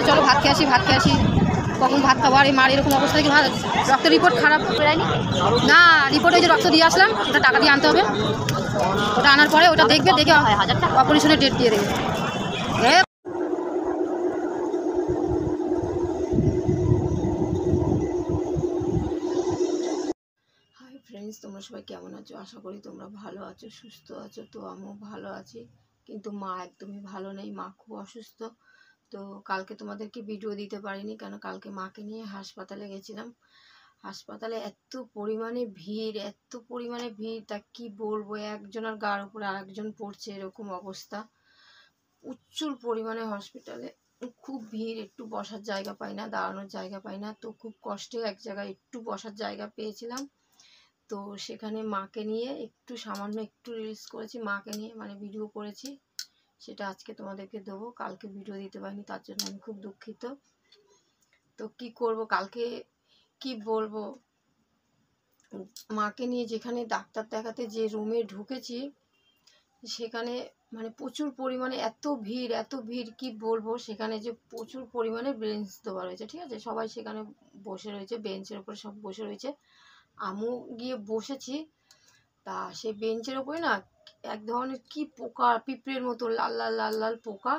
চলো ভাত খেয়ে আসি কখন ভাত খাবো। আর এই মার এরকম অবস্থা কি ভালো রক্তের রিপোর্ট খারাপ না, রিপোর্ট ওই যে রক্ত দিয়ে আসলাম, ওটা টাকা দিয়ে আনতে হবে। ওটা আনার পরে ওটা দেখবে, দেখে অপারেশনের ডেট দিয়ে দেবে। হাই ফ্রেন্ডস, তোমরা সবাই কেমন আছো? আশা করি তোমরা ভালো আছো, সুস্থ আছো। তো আমিও ভালো আছি, কিন্তু মা একদমই ভালো নেই, মা খুব অসুস্থ। তো কালকে তোমাদেরকে ভিডিও দিতে পারিনি, কেন কালকে মাকে নিয়ে হাসপাতালে গেছিলাম। হাসপাতালে এত পরিমাণে ভিড় তা কি বলবো, একজনের গার উপরে আরেকজন পড়ছে, এরকম অবস্থা। প্রচুর পরিমাণে হসপিটালে খুব ভিড়, একটু বসার জায়গা পাই না, দাঁড়ানোর জায়গা পাই না। তো খুব কষ্টে এক জায়গায় একটু বসার জায়গা পেয়েছিলাম। তো সেখানে মাকে নিয়ে সামান্য একটু রিলস করেছি, মাকে নিয়ে মানে ভিডিও করেছি, সেটা আজকে তোমাদেরকে দেবো। কালকে ভিডিও দিতে পারিনি, তার জন্য আমি খুব দুঃখিত। তো কি করব, কালকে কি বলবো, মাকে নিয়ে যেখানে ডাক্তার দেখাতে যে রুমে ঢুকেছি, সেখানে মানে প্রচুর পরিমাণে এত ভিড় কি বলবো। সেখানে যে প্রচুর পরিমাণে বেঞ্চ দেওয়া রয়েছে, ঠিক আছে, সবাই সেখানে বসে রয়েছে, বেঞ্চের উপরে সব বসে রয়েছে। আমিও গিয়ে বসেছি। তা সেই বেঞ্চের ওপরে না এক ধরনের কি পোকা, পিঁপড়ের মতো লাল লাল লাল লাল পোকা।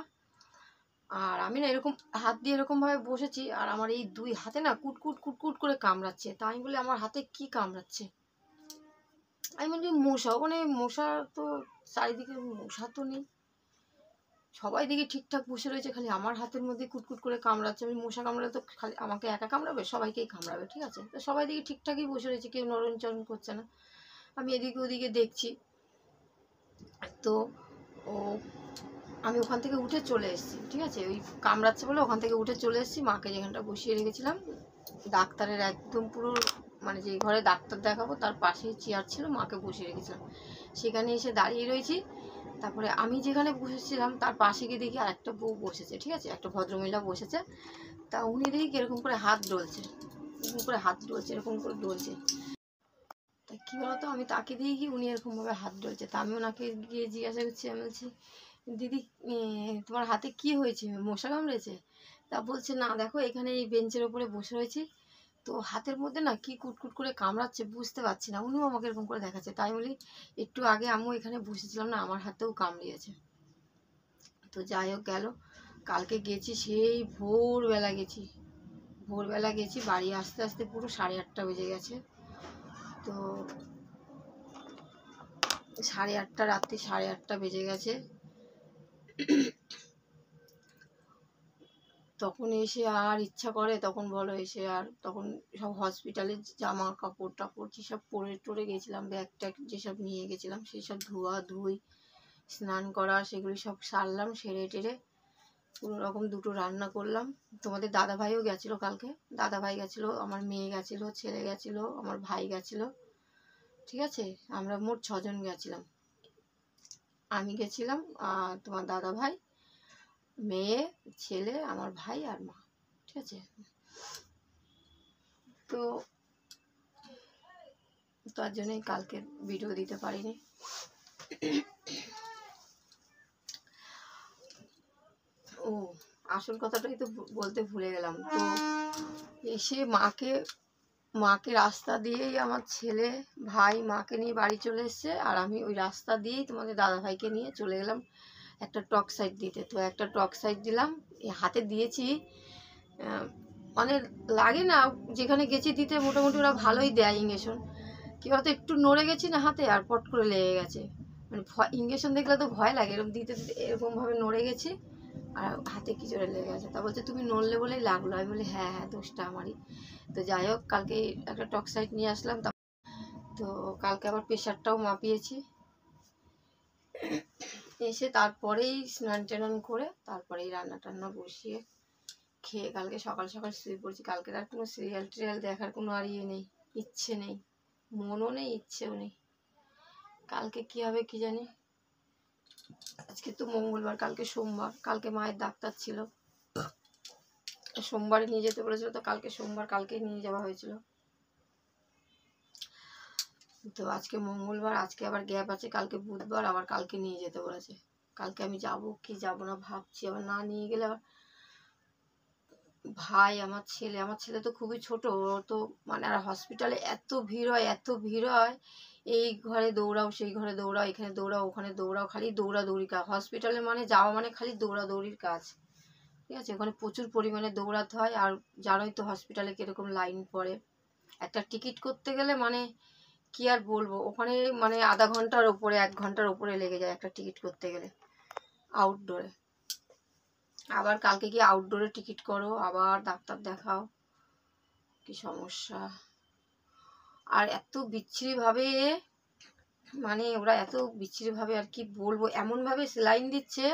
আর আমি না এরকম হাত দিয়ে এরকমভাবে বসেছি, আর আমার এই দুই হাতে না কুটকুট কুটকুট করে কামড়াচ্ছে। তা আমি বলি আমার হাতে কি কামড়াচ্ছে, আমি বলি মশা। ওখানে মশা তো চারিদিকে, মশা তো নেই, সবাই দিকে ঠিকঠাক বসে রয়েছে, খালি আমার হাতের মধ্যে কুটকুট করে কামড়াচ্ছে। আমি মশা কামড়ালে তো খালি আমাকে একা কামড়াবে, সবাইকেই কামড়াবে, ঠিক আছে। তো সবাই দিকে ঠিকঠাকই বসে রয়েছে, কেউ নড়নচড়ন করছে না। আমি এদিকে ওদিকে দেখছি। তো ও আমি ওখান থেকে উঠে চলে এসেছি, ঠিক আছে, ওই কামড়াচ্ছে বলে ওখান থেকে উঠে চলে এসেছি। মাকে যেখানটা বসিয়ে রেখেছিলাম, ডাক্তারের একদম পুরো মানে যে ঘরে ডাক্তার দেখাবো তার পাশেই চেয়ার ছিল, মাকে বসিয়ে রেখেছিলাম। সেখানে এসে দাঁড়িয়ে রয়েছি। তারপরে আমি যেখানে বসেছিলাম তার পাশে গিয়ে দেখি আর একটা বউ বসেছে, ঠিক আছে, একটা ভদ্রমহিলা বসেছে। তা উনি দেখি এরকম করে হাত ডলছে, এরকম করে ডলছে। তা কী বলতো, আমি তাকে দিয়ে গিয়ে উনি এরকমভাবে হাত ডলছে। তা আমি ওনাকে গিয়ে জিজ্ঞাসা করছি, আমি বলছি দিদি তোমার হাতে কি হয়েছে, মশা কামড়েছে? তা বলছে না দেখো, এখানে এই বেঞ্চের ওপরে বসে রয়েছি, তো হাতের মধ্যে না কি কুটকুট করে কামড়াচ্ছে, বুঝতে পারছি না। উনিও আমাকে এরকম করে দেখাচ্ছে। তাই বলি একটু আগে আমিও এখানে বসেছিলাম না, আমার হাতেও কামড়িয়েছে। তো যাই হোক গেল, কালকে গেছি সেই ভোরবেলা গেছি, বাড়ি আসতে আসতে পুরো 8:30 বেজে গেছে। তো 8:30, রাত্রি 8:30 বেজে গেছে। তখন এসে আর ইচ্ছা করে, তখন বলো এসে আর তখন সব হসপিটালের জামা কাপড় টাপড় যেসব পরে টরে গেছিলাম, ব্যাগ ট্যাগ যেসব নিয়ে গেছিলাম, সেই সব ধোয়া ধুই, স্নান করা, সেগুলি সব সারলাম। সেরে টেরে কোনো রকম দুটো রান্না করলাম। তোমাদের দাদাভাইও গেছিলো কালকে, দাদাভাই গেছিলো, আমার মেয়ে গেছিলো, ছেলে গেছিলো, আমার ভাই গেছিলো, ঠিক আছে, আমরা মোট 6 জন গেছিলাম। আমি গেছিলাম, আর তোমার দাদাভাই, মেয়ে, ছেলে, আমার ভাই আর মা, ঠিক আছে। তো তার জন্যই কালকে ভিডিও দিতে পারিনি। ও আসল কথাটাই তো বলতে ভুলে গেলাম। তো এসে মাকে রাস্তা দিয়েই আমার ছেলে ভাই মাকে নিয়ে বাড়ি চলে এসছে, আর আমি ওই রাস্তা দিয়েই তোমাদের দাদাভাইকে নিয়ে চলে গেলাম একটা টক সাইড দিতে। তো একটা টক সাইড দিলাম, হাতে দিয়েছি, মানে লাগে না, যেখানে গেছি দিতে মোটামুটি ওরা ভালোই দেয় ইঞ্জেকশন। কি বলতো, একটু নড়ে গেছি না হাতে আর পট করে লেগে গেছে। মানে ইঞ্জেকশন দেখলে তো ভয় লাগে, এরকম দিতে দিতে এরকমভাবে নড়ে গেছি আর হাতে কি জোরে লেগে গেছে। তা বলছে তুমি নড়লে বলেই লাগলো। আমি বলি হ্যাঁ হ্যাঁ, দোষটা আমারই। তো যাই হোক, কালকে একটা টক্সাইড নিয়ে আসলাম। তো কালকে আবার প্রেশারটাও মাপিয়েছি। এসে তারপরেই স্নান টান করে তারপরেই রান্না টান্না বসিয়ে খেয়ে কালকে সকাল সকাল শুয়ে পড়ছি। কালকে আর কোনো সিরিয়াল টিরিয়াল দেখার কোনো আর ইয়ে নেই, ইচ্ছে নেই, মনও নেই, ইচ্ছেও নেই। কালকে কি হবে কি জানি। আজকে তো মঙ্গলবার, কালকে সোমবার। কালকে মায়ের ডাক্তার ছিল, সোমবারে নিয়ে যেতে বলেছিল। তো কালকে সোমবার, কালকেই নিয়ে যাওয়া হয়েছিল। তো আজকে মঙ্গলবার, আজকে আবার গ্যাপ আছে, কালকে বুধবার, আবার কালকে নিয়ে যেতে বলেছে। কালকে আমি যাব কি যাব না ভাবছি। আবার না নিয়ে গেলে আবার ভাই, আমার ছেলে তো খুবই ছোট, ও তো মানে, আর হসপিটালে এত ভিড় হয়, এত ভিড় হয়, এই ঘরে দৌড়াও, সেই ঘরে দৌড়াও, এখানে দৌড়াও, ওখানে দৌড়াও, খালি দৌড়াদৌড়ি কাজ। হসপিটালে মানে যাওয়া মানে খালি দৌড়াদৌড়ির কাজ, ঠিক আছে। ওখানে প্রচুর পরিমাণে দৌড়াতে হয়। আর জানোই তো হসপিটালে কিরকম লাইন পড়ে। একটা টিকিট করতে গেলে মানে কি আর বলবো, ওখানে মানে আধা ঘন্টার ওপরে, 1 ঘন্টার ওপরে লেগে যায় একটা টিকিট করতে গেলে আউটডোরে। আবার কালকে গিয়ে আউটডোরে টিকিট করো, আবার ডাক্তার দেখাও, কি সমস্যা। আর এত বিচ্ছিরিভাবে, মানে ওরা এত বিচ্ছিরিভাবে, আর কি বলবো, এমনভাবে সেলাইন দিচ্ছে,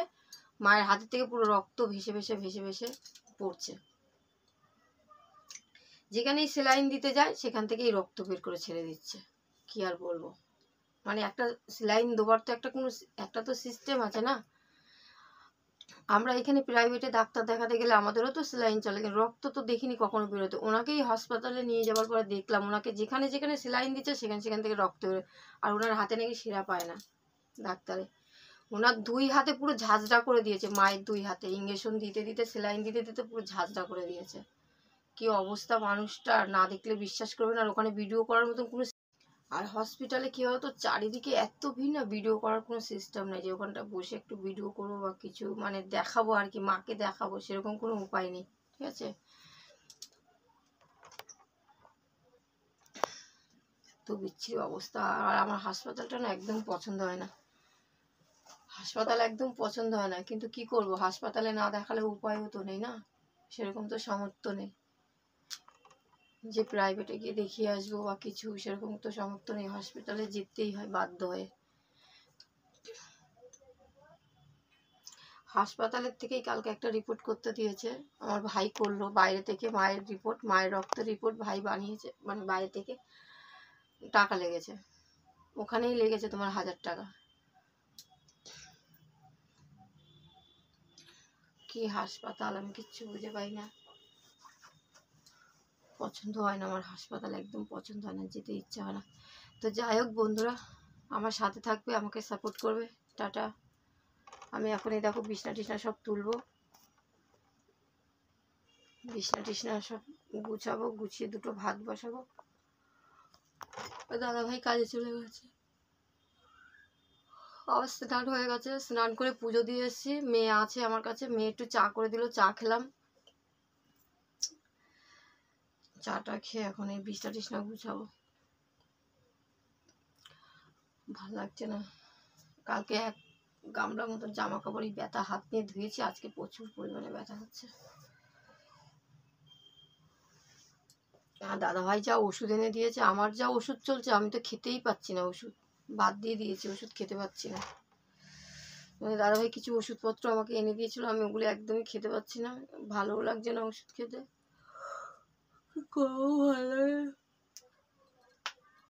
মায়ের হাতের থেকে পুরো রক্ত ভেসে ভেসে ভেসে ভেসে পড়ছে। যেখানেই সেলাইন দিতে যায় সেখান থেকেই রক্ত বের করে ছেড়ে দিচ্ছে। কি আর বলবো, মানে একটা সেলাইন দেওয়ার তো একটা তো সিস্টেম আছে না। আমরা এখানে প্রাইভেটে ডাক্তার দেখাতে গেলে আমাদেরও তো সেলাইন চলে, কিন্তু রক্ত তো দেখিনি কখনো বেরোতে। ওনাকেই হাসপাতালে নিয়ে যাওয়ার পরে দেখলাম, ওনাকে যেখানে যেখানে সেলাইন দিচ্ছে সেখান থেকে রক্ত বেরোয়। আর ওনার হাতে নাকি শিরা পায় না ডাক্তারে। ওনার 2 হাতে পুরো ঝাঁঝরা করে দিয়েছে, মায়ের 2 হাতে ইঞ্জেকশন দিতে দিতে, সেলাইন দিতে দিতে পুরো ঝাঁঝরা করে দিয়েছে। কি অবস্থা মানুষটা, না দেখলে বিশ্বাস করবেন। আর ওখানে ভিডিও করার মতন কোনো, আর হসপিটালে কী বলতো, চারিদিকে এত ভিড় না, ভিডিও করার কোনো সিস্টেম নেই যে ওখানটা বসে একটু ভিডিও করবো বা কিছু মানে দেখাবো আর কি, মাকে দেখাবো, সেরকম কোনো উপায় নেই, ঠিক আছে। তো বিচ্ছিরি অবস্থা। আর আমার হাসপাতালটা না একদম পছন্দ হয় না, হাসপাতাল একদম পছন্দ হয় না। কিন্তু কি করব, হাসপাতালে না দেখালে উপায়ও তো নেই না, সেরকম তো সামর্থ্য নেই যে প্রাইভেটে গিয়ে দেখিয়ে আসবো বা কিছু, সেরকম তো সামর্থ্য নেই। হসপিটালে যেতেই হয় বাধ্য হয়ে। হাসপাতালের থেকেই কালকে একটা রিপোর্ট করতে দিয়েছে, আমার ভাই করলো বাইরে থেকে। মায়ের রিপোর্ট, মায়ের রক্তের রিপোর্ট ভাই বানিয়েছে, মানে বাইরে থেকে। টাকা লেগেছে, ওখানেই লেগেছে তোমার 1000 টাকা। কি হাসপাতাল আমি কিচ্ছু বুঝে পাই না, পছন্দ হয় না আমার হাসপাতাল, একদম পছন্দ হয় না, যেতে ইচ্ছা হয় না। তো যাই হোক বন্ধুরা, আমার সাথে থাকবে, আমাকে সাপোর্ট করবে। টাটা। আমি এখন এই দেখো বিছনা টিছনা সব তুলবো, বিছনা টিছনা সব গুছাবো, গুছিয়ে 2টো ভাত বসাবো। দাদা ভাই কাজে চলে গেছে, আবার স্নান হয়ে গেছে, স্নান করে পুজো দিয়ে এসেছি। মেয়ে আছে আমার কাছে, মেয়ে একটু চা করে দিল, চা খেলাম। চাটা খেয়ে এখন এই বিছনা টিছনা গুছাবো। ভাল লাগছে না, কালকে 1 গামলা মতো জামা কাপড়ই ব্যথা, হাত নিয়ে ধুয়েছি, আজকে প্রচুর পরিমাণে ব্যথা হচ্ছে। আর দাদাভাই যা ওষুধ এনে দিয়েছে, আমার যা ওষুধ চলছে, আমি তো খেতেই পাচ্ছি না, ওষুধ বাদ দিয়ে দিয়েছি, ওষুধ খেতে পাচ্ছি না। মানে দাদাভাই কিছু ওষুধপত্র আমাকে এনে দিয়েছিল, আমি ওগুলো একদমই খেতে পাচ্ছি না, ভালোও লাগছে না ওষুধ খেতে, খুব ভালো লাগে।